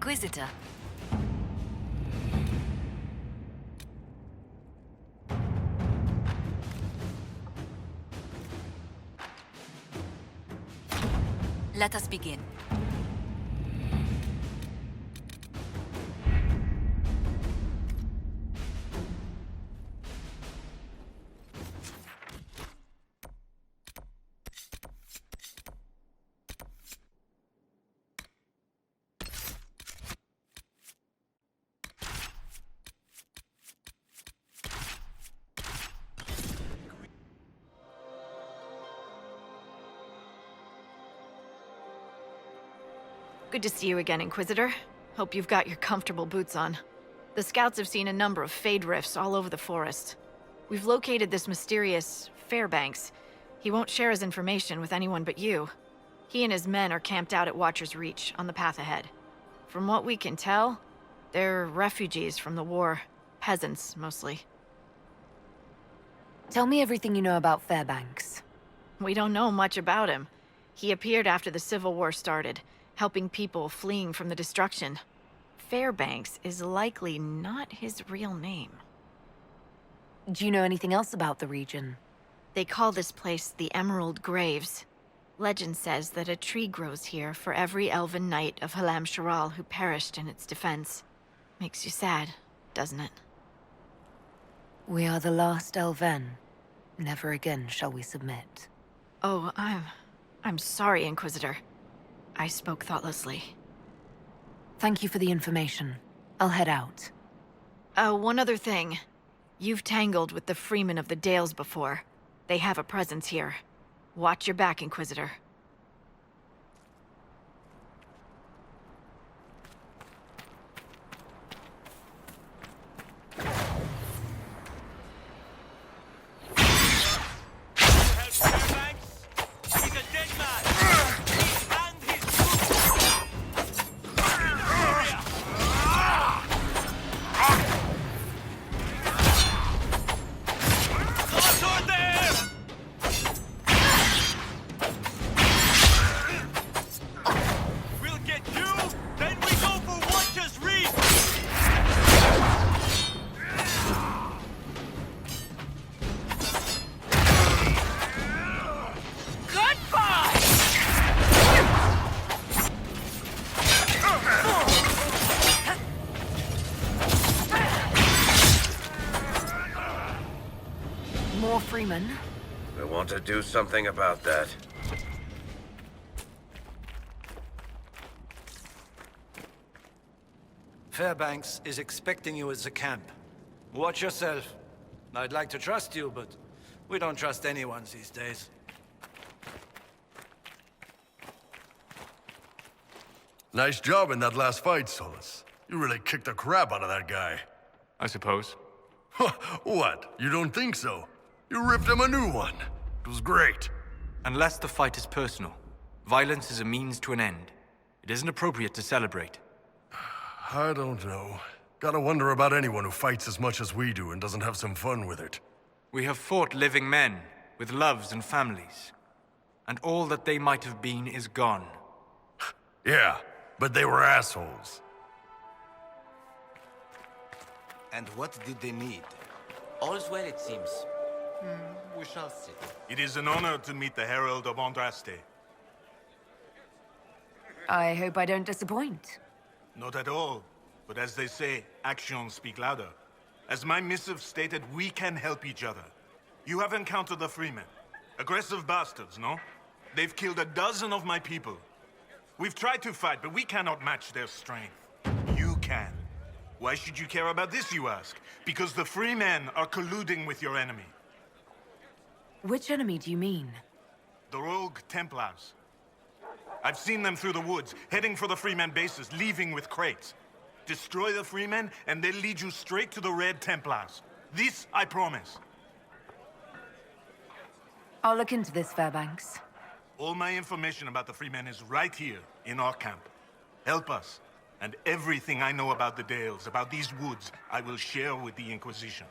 Inquisitor. Let us begin. Good to see you again, Inquisitor. Hope you've got your comfortable boots on. The scouts have seen a number of Fade rifts all over the forest. We've located this mysterious Fairbanks. He won't share his information with anyone but you. He and his men are camped out at Watcher's Reach, on the path ahead. From what we can tell, they're refugees from the war. Peasants, mostly. Tell me everything you know about Fairbanks. We don't know much about him. He appeared after the Civil War started, helping people fleeing from the destruction. Fairbanks is likely not his real name. Do you know anything else about the region? They call this place the Emerald Graves. Legend says that a tree grows here for every elven knight of Halam Sharal who perished in its defense. Makes you sad, doesn't it? We are the last Elven. Never again shall we submit. Oh, I'm sorry, Inquisitor. I spoke thoughtlessly. Thank you for the information. I'll head out. One other thing. You've tangled with the Freemen of the Dales before. They have a presence here. Watch your back, Inquisitor. More Freemen? I want to do something about that. Fairbanks is expecting you at the camp. Watch yourself. I'd like to trust you, but we don't trust anyone these days. Nice job in that last fight, Solus. You really kicked the crap out of that guy. I suppose. What? You don't think so? You ripped him a new one. It was great. Unless the fight is personal, violence is a means to an end. It isn't appropriate to celebrate. I don't know. Gotta wonder about anyone who fights as much as we do and doesn't have some fun with it. We have fought living men, with loves and families. And all that they might have been is gone. Yeah, but they were assholes. And what did they need? All's well, it seems. We shall see. It is an honor to meet the Herald of Andraste. I hope I don't disappoint. Not at all. But as they say, actions speak louder. As my missive stated, we can help each other. You have encountered the Freemen. Aggressive bastards, no? They've killed a dozen of my people. We've tried to fight, but we cannot match their strength. You can. Why should you care about this, you ask? Because the Freemen are colluding with your enemy. Which enemy do you mean? The rogue Templars. I've seen them through the woods, heading for the Freemen bases, leaving with crates. Destroy the Freemen, and they'll lead you straight to the Red Templars. This, I promise. I'll look into this, Fairbanks. All my information about the Freemen is right here, in our camp. Help us, and everything I know about the Dales, about these woods, I will share with the Inquisition.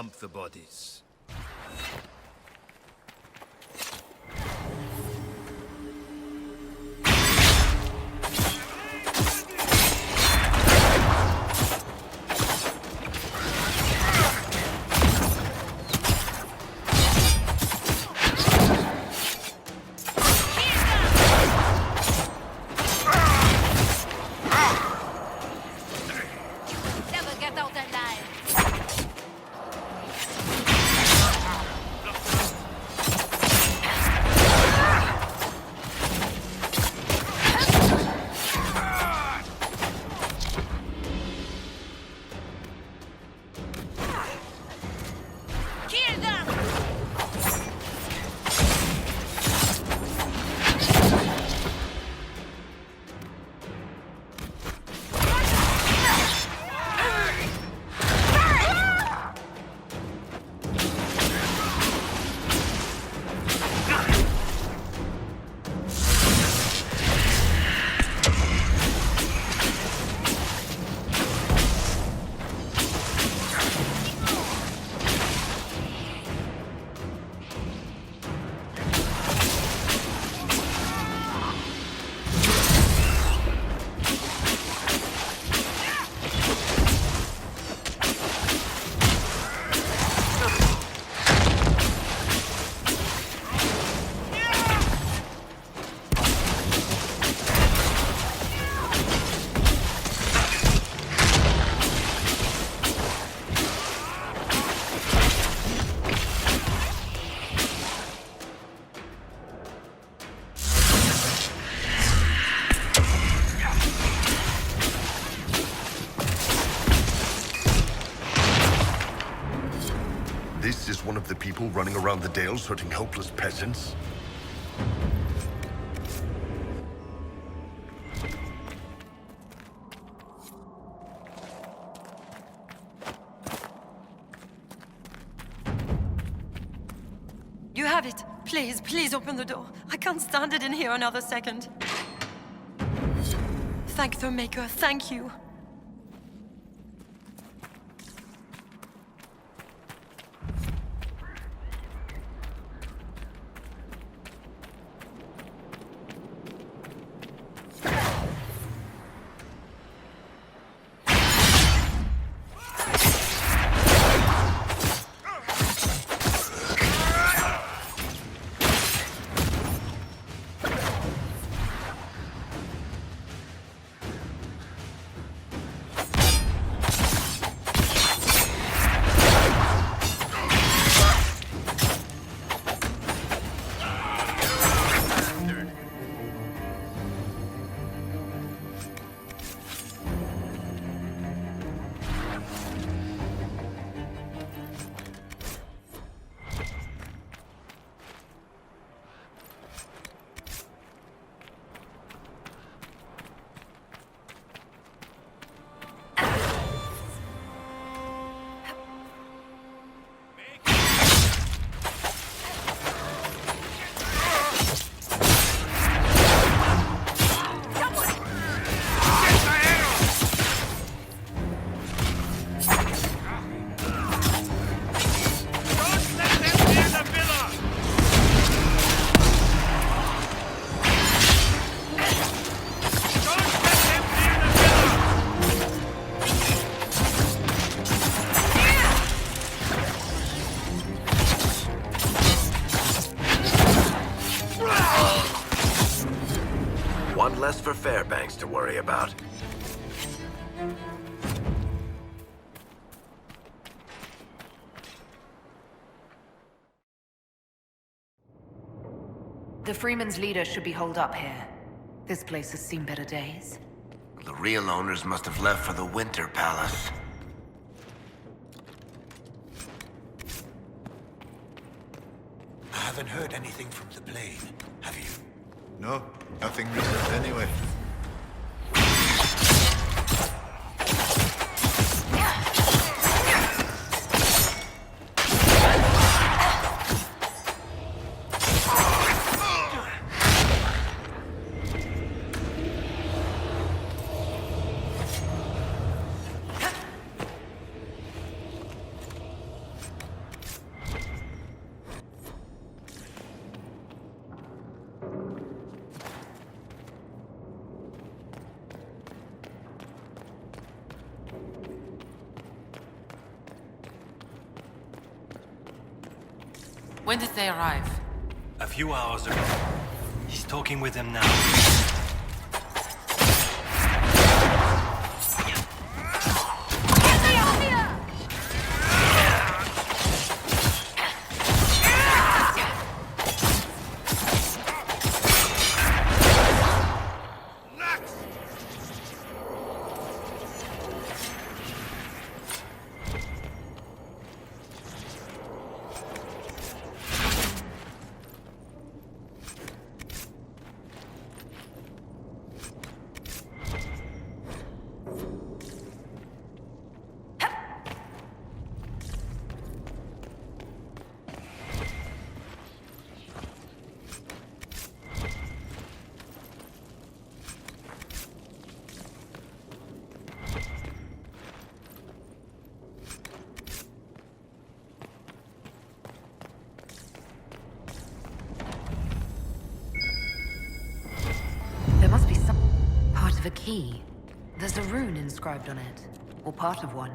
dump the bodies. Never get out alive. Kill them! This is one of the people running around the Dales hurting helpless peasants? You have it. Please, please open the door. I can't stand it in here another second. Thank the Maker, thank you. One less for Fairbanks to worry about. The Freeman's leader should be holed up here. This place has seen better days. The real owners must have left for the Winter Palace. I haven't heard anything from the plane, have you? No, nothing recent anyway. When did they arrive? A few hours ago. He's talking with them now. There must be some part of a key. There's a rune inscribed on it, or part of one.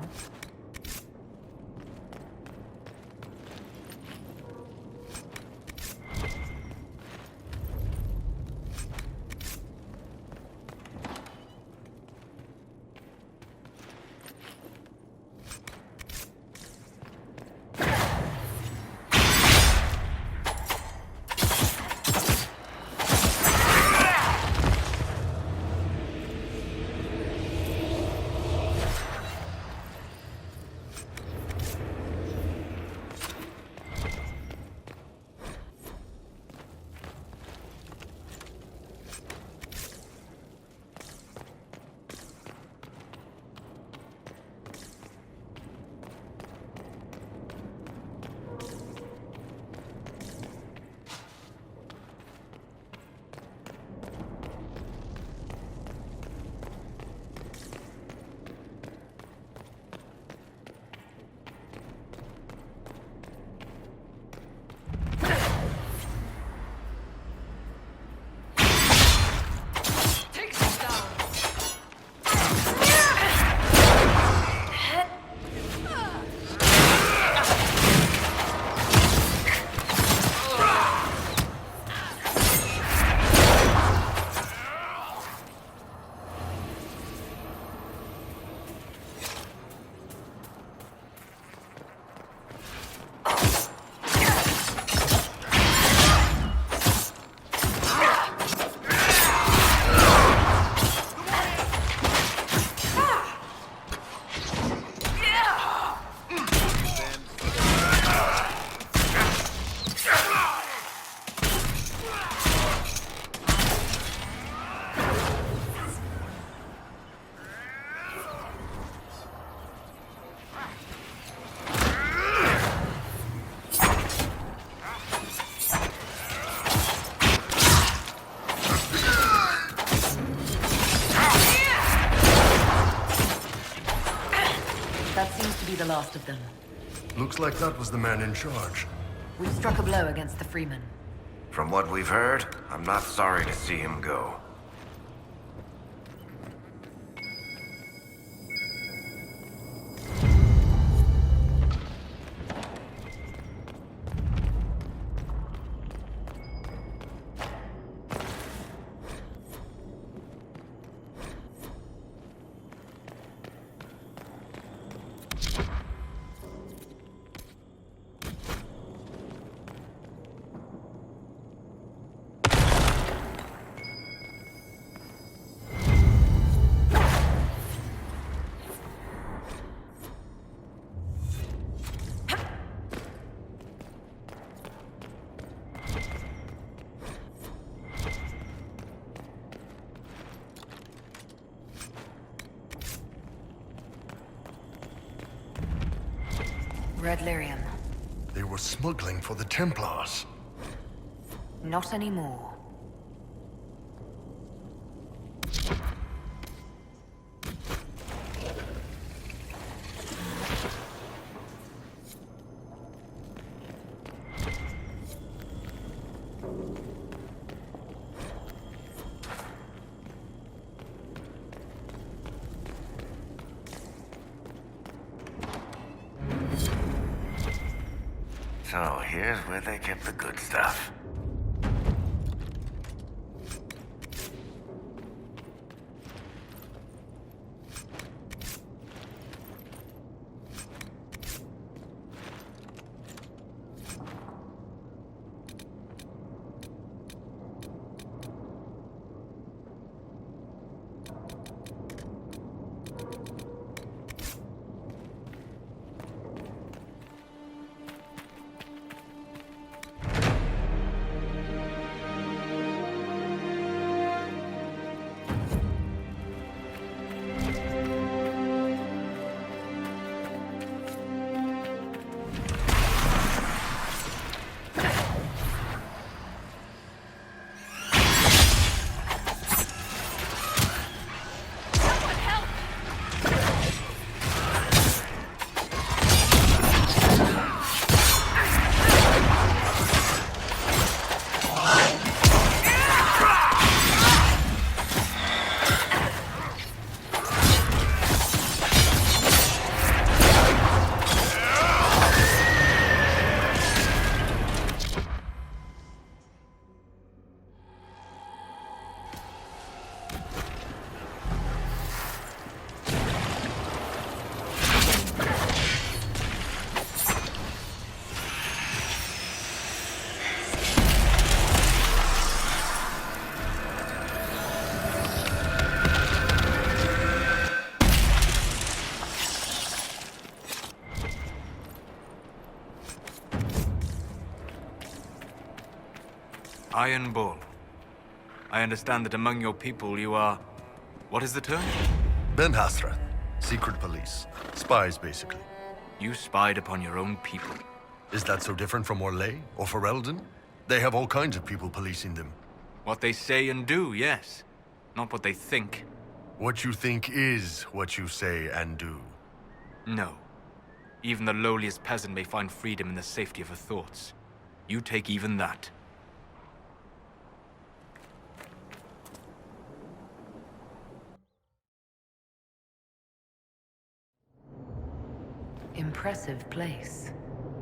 That seems to be the last of them. Looks like that was the man in charge. We've struck a blow against the Freeman. From what we've heard, I'm not sorry to see him go. Red lyrium. They were smuggling for the Templars. Not anymore. So here's where they kept the good stuff. Iron Bull. I understand that among your people you are... What is the term? Ben Hasrath. Secret police. Spies, basically. You spied upon your own people. Is that so different from Orlais or Ferelden? They have all kinds of people policing them. What they say and do, yes. Not what they think. What you think is what you say and do. No. Even the lowliest peasant may find freedom in the safety of her thoughts. You take even that. Impressive place.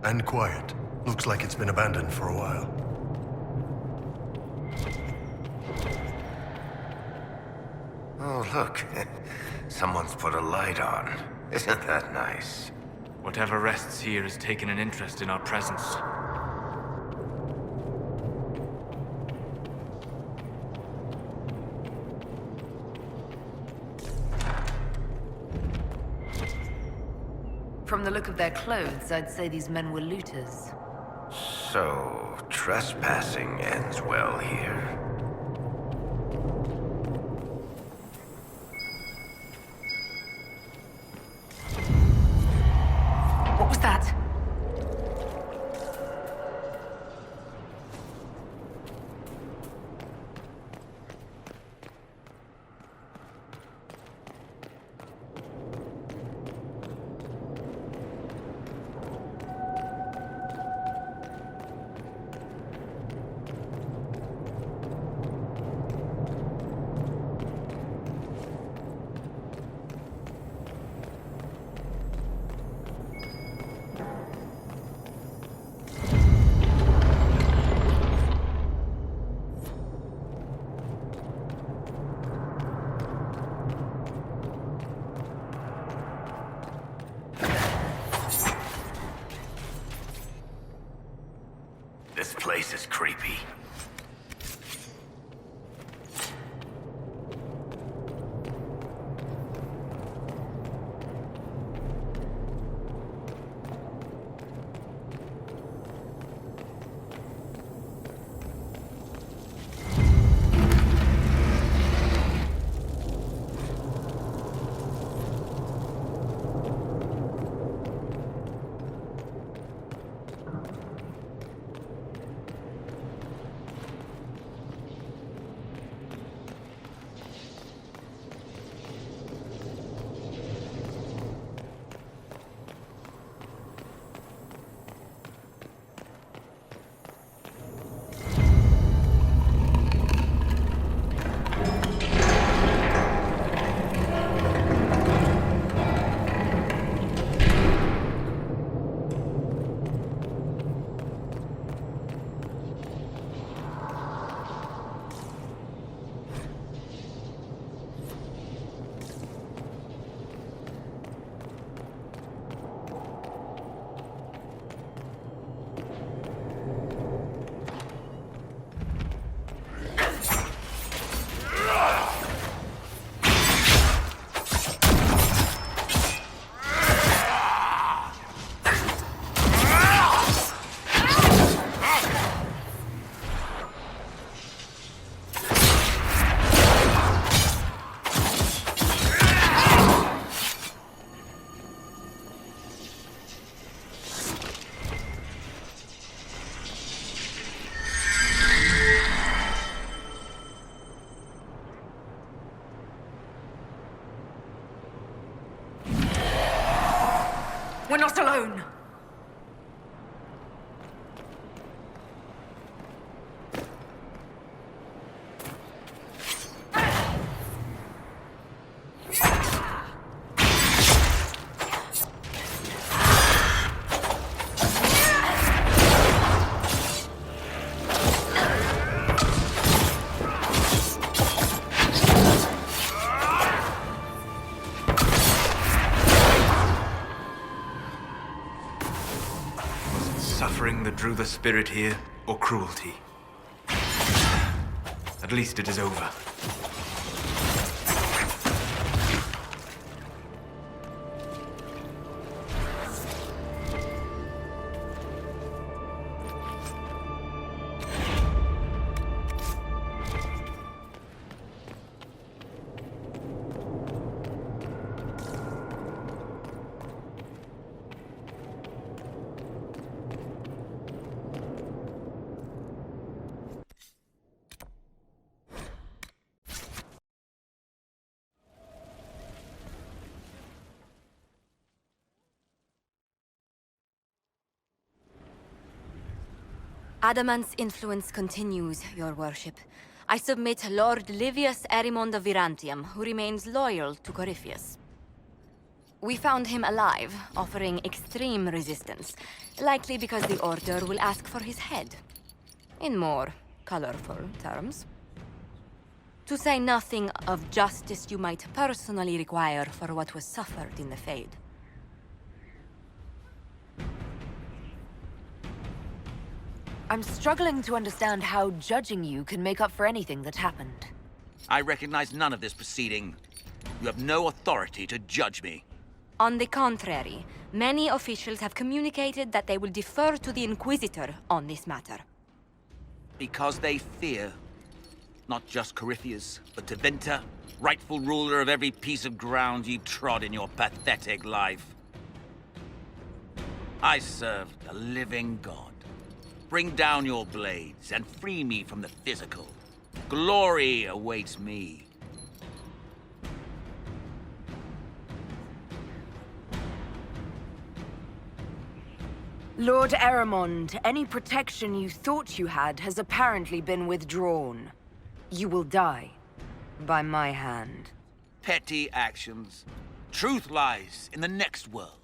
And quiet. Looks like it's been abandoned for a while. Oh, look. Someone's put a light on. Isn't that nice? Whatever rests here has taken an interest in our presence. From the look of their clothes, I'd say these men were looters. So, trespassing ends well here. What was that? This place is creepy. We're not alone! Suffering that drew the spirit here, or cruelty? At least it is over. Adamant's influence continues, your worship. I submit Lord Livius Erimond of Virantium, who remains loyal to Corypheus. We found him alive, offering extreme resistance, likely because the Order will ask for his head. In more colorful terms. To say nothing of justice you might personally require for what was suffered in the Fade. I'm struggling to understand how judging you can make up for anything that happened. I recognize none of this proceeding. You have no authority to judge me. On the contrary, many officials have communicated that they will defer to the Inquisitor on this matter. Because they fear. Not just Corypheus, but Tevinter, rightful ruler of every piece of ground you trod in your pathetic life. I serve the living God. Bring down your blades and free me from the physical. Glory awaits me. Lord Erimond, any protection you thought you had has apparently been withdrawn. You will die. By my hand. Petty actions. Truth lies in the next world.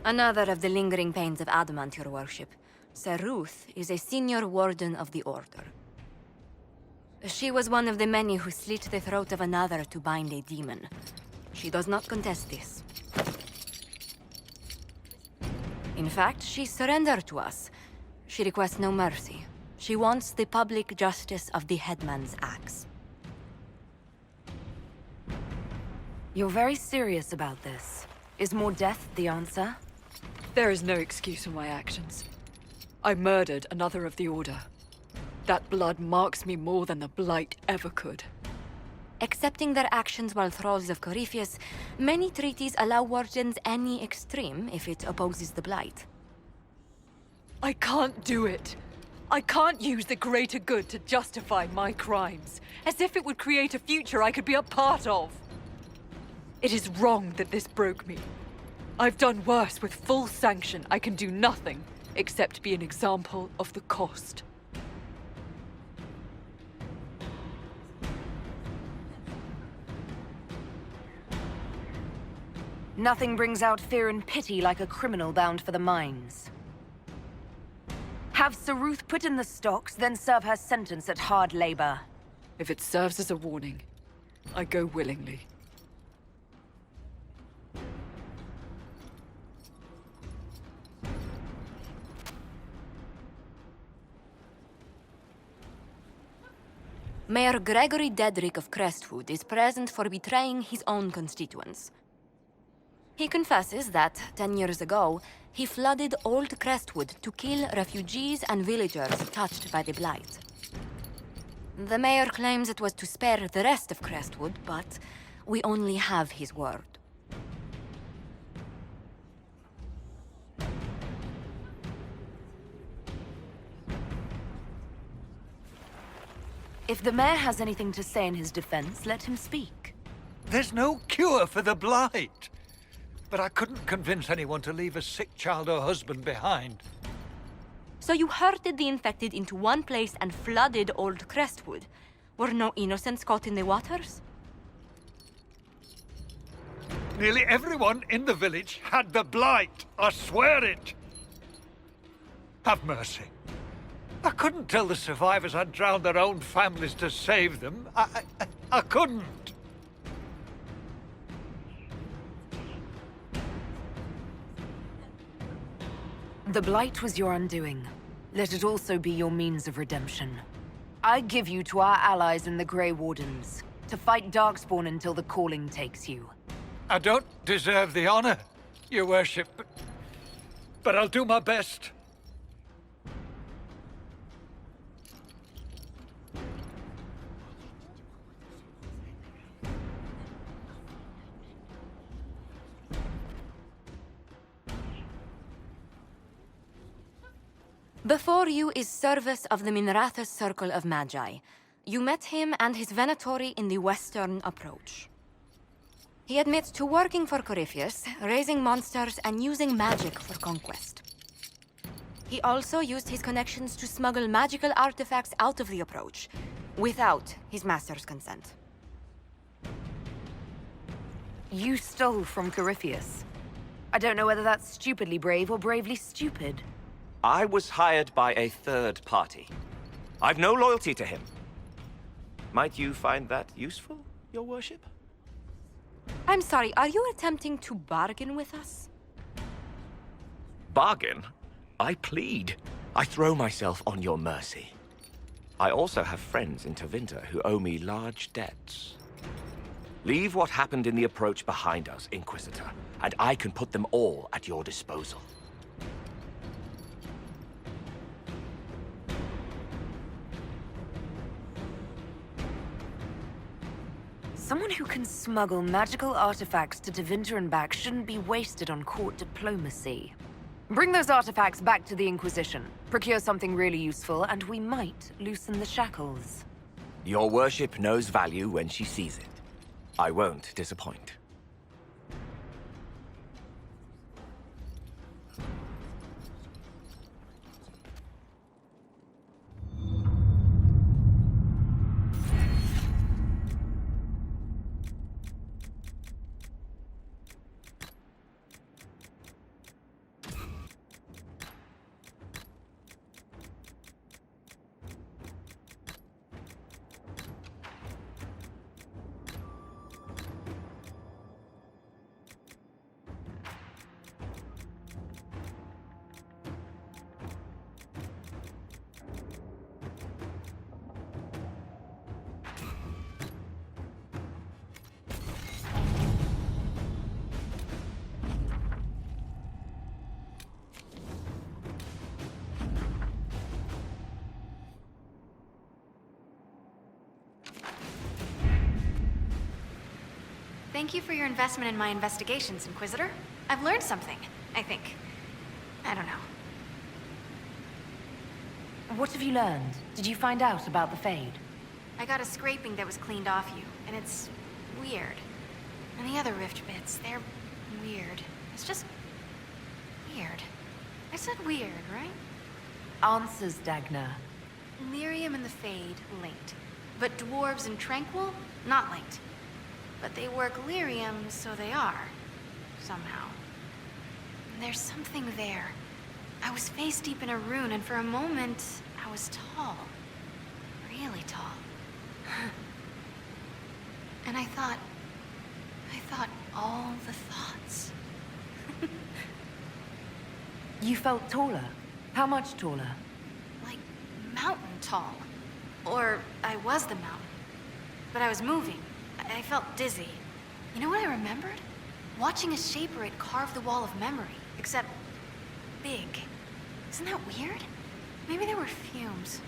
Another of the lingering pains of Adamant, your worship. Sir Ruth is a senior warden of the Order. She was one of the many who slit the throat of another to bind a demon. She does not contest this. In fact, she surrendered to us. She requests no mercy. She wants the public justice of the headman's axe. You're very serious about this. Is more death the answer? There is no excuse for my actions. I murdered another of the Order. That blood marks me more than the Blight ever could. Accepting their actions while thralls of Corypheus, many treaties allow wardens any extreme if it opposes the Blight. I can't do it. I can't use the greater good to justify my crimes, as if it would create a future I could be a part of. It is wrong that this broke me. I've done worse with full sanction. I can do nothing except be an example of the cost. Nothing brings out fear and pity like a criminal bound for the mines. Have Sir Ruth put in the stocks, then serve her sentence at hard labor. If it serves as a warning, I go willingly. Mayor Gregory Dedrick of Crestwood is present for betraying his own constituents. He confesses that, 10 years ago, he flooded Old Crestwood to kill refugees and villagers touched by the Blight. The mayor claims it was to spare the rest of Crestwood, but we only have his word. If the mayor has anything to say in his defense, let him speak. There's no cure for the blight. But I couldn't convince anyone to leave a sick child or husband behind. So you herded the infected into one place and flooded Old Crestwood. Were no innocents caught in the waters? Nearly everyone in the village had the blight. I swear it. Have mercy. I couldn't tell the survivors I'd drowned their own families to save them. I couldn't. The Blight was your undoing. Let it also be your means of redemption. I give you to our allies in the Grey Wardens, to fight Darkspawn until the calling takes you. I don't deserve the honor, your worship, but I'll do my best. Before you is Service of the Minrathous Circle of Magi. You met him and his Venatori in the Western Approach. He admits to working for Corypheus, raising monsters, and using magic for conquest. He also used his connections to smuggle magical artifacts out of the Approach, without his master's consent. You stole from Corypheus. I don't know whether that's stupidly brave or bravely stupid. I was hired by a third party. I've no loyalty to him. Might you find that useful, your worship? I'm sorry, are you attempting to bargain with us? Bargain? I plead. I throw myself on your mercy. I also have friends in Tevinter who owe me large debts. Leave what happened in the Approach behind us, Inquisitor, and I can put them all at your disposal. Someone who can smuggle magical artifacts to Tevinter and back shouldn't be wasted on court diplomacy. Bring those artifacts back to the Inquisition, procure something really useful, and we might loosen the shackles. Your worship knows value when she sees it. I won't disappoint. Thank you for your investment in my investigations, Inquisitor. I've learned something, I think. I don't know. What have you learned? Did you find out about the Fade? I got a scraping that was cleaned off you, and it's weird. And the other rift bits, they're weird. It's just weird. I said weird, right? Answers, Dagna. Lyrium and the Fade linked, but dwarves and Tranquil not linked. But they work lyrium, so they are. Somehow. There's something there. I was face deep in a rune, and for a moment, I was tall. Really tall. And I thought all the thoughts. You felt taller? How much taller? Like mountain tall. Or I was the mountain. But I was moving. I felt dizzy. You know what I remembered? Watching a Shaperate carve the wall of memory, except big. Isn't that weird? Maybe there were fumes.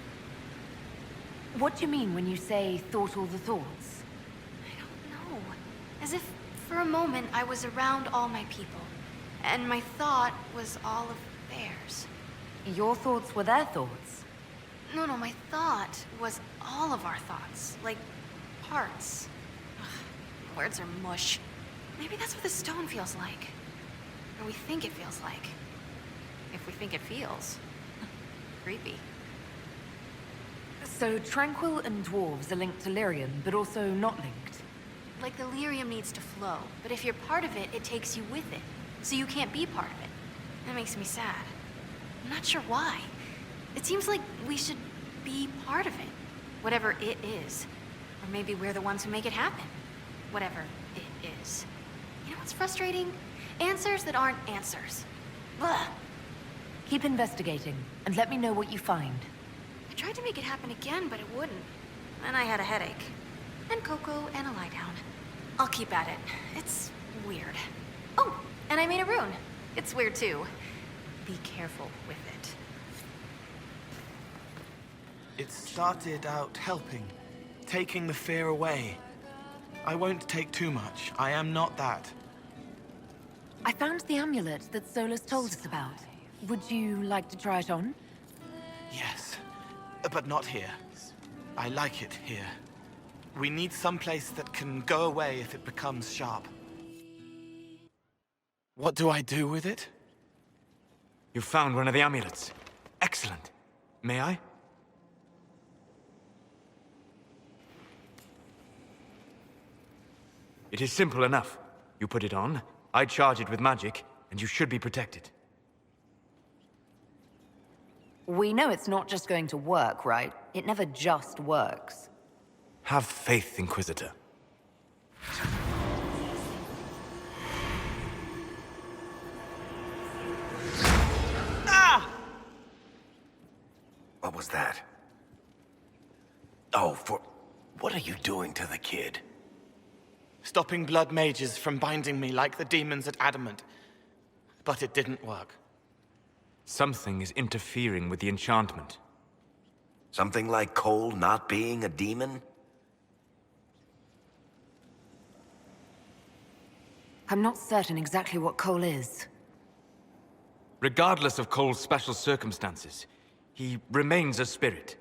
What do you mean when you say thought all the thoughts? No. As if for a moment I was around all my people, and my thought was all of theirs. Your thoughts were their thoughts? No, my thought was all of our thoughts, like parts. Ugh, words are mush. Maybe that's what the stone feels like. Or we think it feels like. If we think it feels. Creepy. So Tranquil and Dwarves are linked to Lyrium, but also not linked? Like the lyrium needs to flow, but if you're part of it, it takes you with it. So you can't be part of it. That makes me sad. I'm not sure why. It seems like we should be part of it. Whatever it is. Or maybe we're the ones who make it happen. Whatever it is. You know what's frustrating? Answers that aren't answers. Blah. Keep investigating, and let me know what you find. I tried to make it happen again, but it wouldn't. And I had a headache. And cocoa and a lie down. I'll keep at it. It's weird. Oh, and I made a rune. It's weird too. Be careful with it. It started out helping, taking the fear away. I won't take too much. I am not that. I found the amulet that Solus told us about. Would you like to try it on? Yes, but not here. I like it here. We need someplace that can go away if it becomes sharp. What do I do with it? You found one of the amulets. Excellent. May I? It is simple enough. You put it on, I charge it with magic, and you should be protected. We know it's not just going to work, right? It never just works. Have faith, Inquisitor. Ah! What was that? Oh, what are you doing to the kid? Stopping blood mages from binding me like the demons at Adamant. But it didn't work. Something is interfering with the enchantment. Something like Cole not being a demon? I'm not certain exactly what Cole is. Regardless of Cole's special circumstances, he remains a spirit.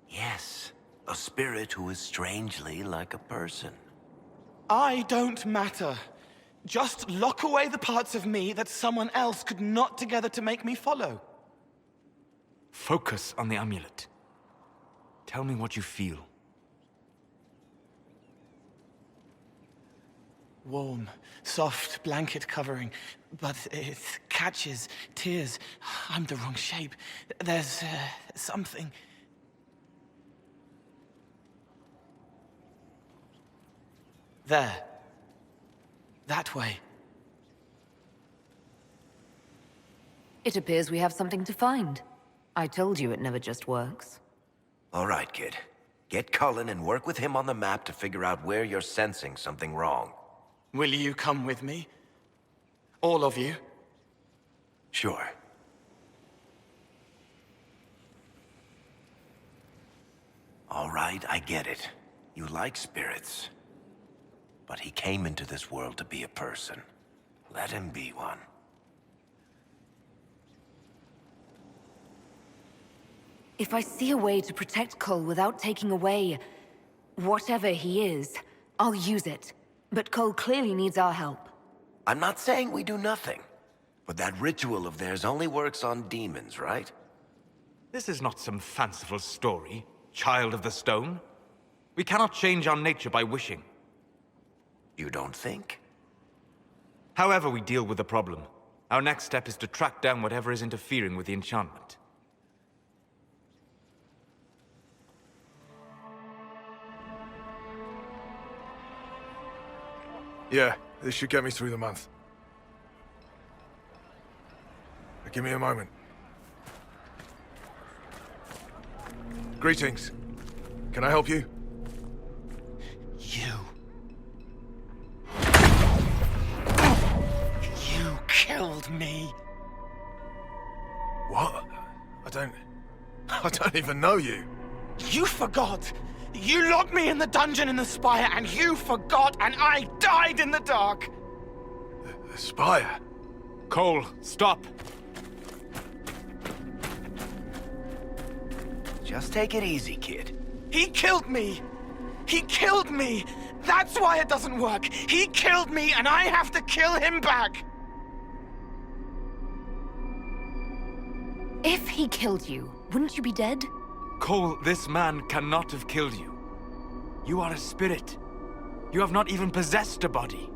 Yes, a spirit who is strangely like a person. I don't matter. Just lock away the parts of me that someone else could knot together to make me follow. Focus on the amulet. Tell me what you feel. Warm, soft blanket covering, but it catches tears. I'm the wrong shape. There's something. There. That way. It appears we have something to find. I told you it never just works. All right, kid. Get Cullen and work with him on the map to figure out where you're sensing something wrong. Will you come with me? All of you? Sure. All right, I get it. You like spirits. But he came into this world to be a person. Let him be one. If I see a way to protect Cole without taking away whatever he is, I'll use it. But Cole clearly needs our help. I'm not saying we do nothing. But that ritual of theirs only works on demons, right? This is not some fanciful story, child of the stone. We cannot change our nature by wishing. You don't think? However we deal with the problem, our next step is to track down whatever is interfering with the enchantment. Yeah, this should get me through the month. Give me a moment. Greetings. Can I help you? You killed me. What? I don't even know you. You forgot! You locked me in the dungeon in the Spire, and you forgot, and I died in the dark! The Spire? Cole, stop! Just take it easy, kid. He killed me! He killed me! That's why it doesn't work! He killed me, and I have to kill him back! If he killed you, wouldn't you be dead? Cole, this man cannot have killed you. You are a spirit. You have not even possessed a body.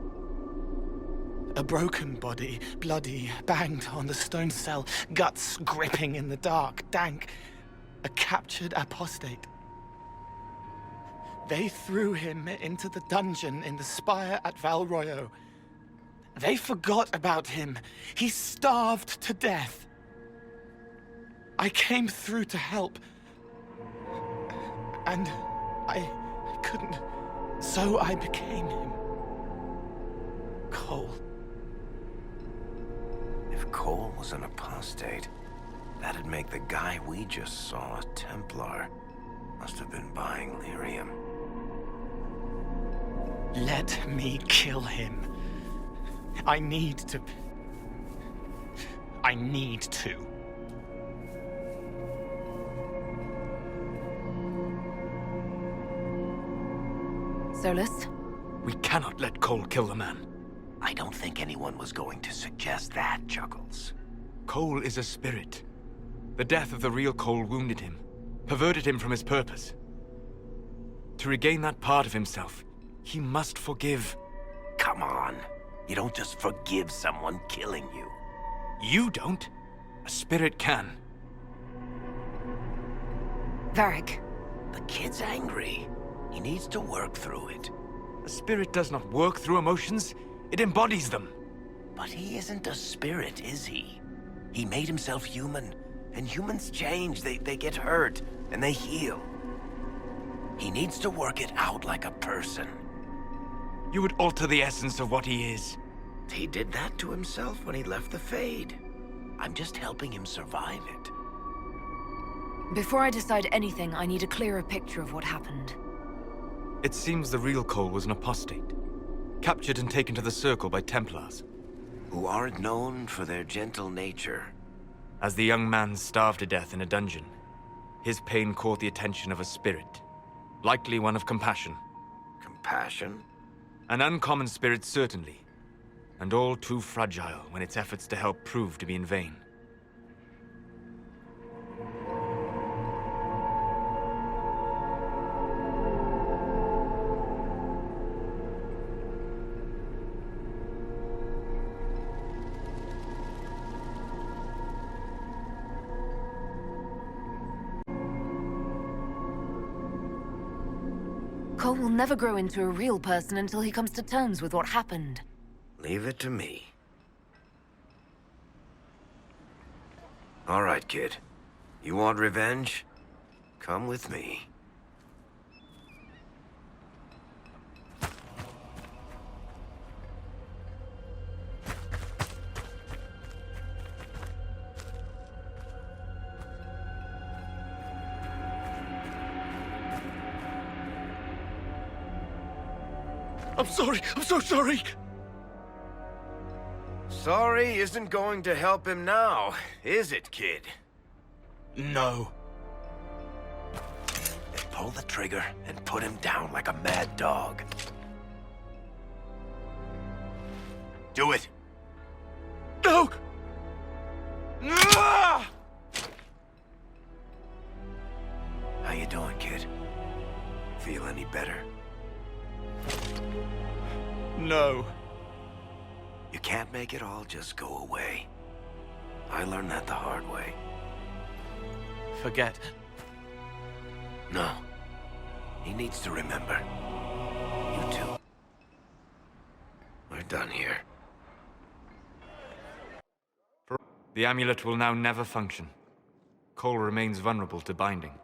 A broken body, bloody, banged on the stone cell, guts gripping in the dark, dank. A captured apostate. They threw him into the dungeon in the Spire at Val Royo. They forgot about him. He starved to death. I came through to help. And I couldn't. So I became him. Cole. If Cole was an apostate, that'd make the guy we just saw a Templar. Must have been buying lyrium. Let me kill him. I need to. Solus? We cannot let Cole kill the man. I don't think anyone was going to suggest that, Chuckles. Cole is a spirit. The death of the real Cole wounded him, perverted him from his purpose. To regain that part of himself, he must forgive. Come on. You don't just forgive someone killing you. You don't. A spirit can. Varric. The kid's angry. He needs to work through it. A spirit does not work through emotions. It embodies them. But he isn't a spirit, is he? He made himself human. And humans change. They get hurt. And they heal. He needs to work it out like a person. You would alter the essence of what he is. He did that to himself when he left the Fade. I'm just helping him survive it. Before I decide anything, I need a clearer picture of what happened. It seems the real Cole was an apostate. Captured and taken to the Circle by Templars. Who aren't known for their gentle nature. As the young man starved to death in a dungeon, his pain caught the attention of a spirit. Likely one of compassion. Compassion? An uncommon spirit, certainly. And all too fragile when its efforts to help prove to be in vain. Cole will never grow into a real person until he comes to terms with what happened. Leave it to me. All right, kid. You want revenge? Come with me. I'm sorry. I'm so sorry. Sorry isn't going to help him now, is it, kid? No. Then pull the trigger and put him down like a mad dog. Do it. No! Ah! How you doing, kid? Feel any better? No. You can't make it all just go away. I learned that the hard way. Forget. No. He needs to remember. You too. We're done here. The amulet will now never function. Cole remains vulnerable to binding.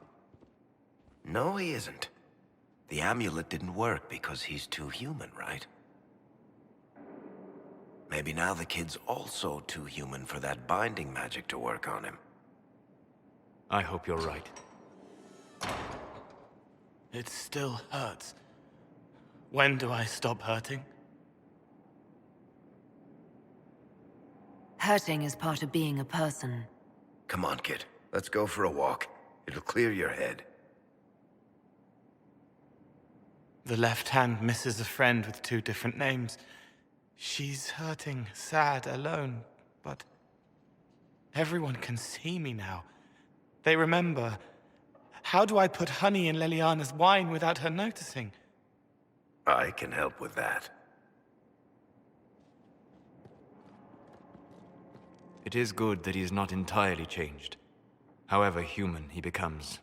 No, he isn't. The amulet didn't work because he's too human, right? Maybe now the kid's also too human for that binding magic to work on him. I hope you're right. It still hurts. When do I stop hurting? Hurting is part of being a person. Come on, kid. Let's go for a walk. It'll clear your head. The left hand misses a friend with 2 different names. She's hurting, sad, alone, but everyone can see me now. They remember. How do I put honey in Leliana's wine without her noticing? I can help with that. It is good that he is not entirely changed. However human he becomes.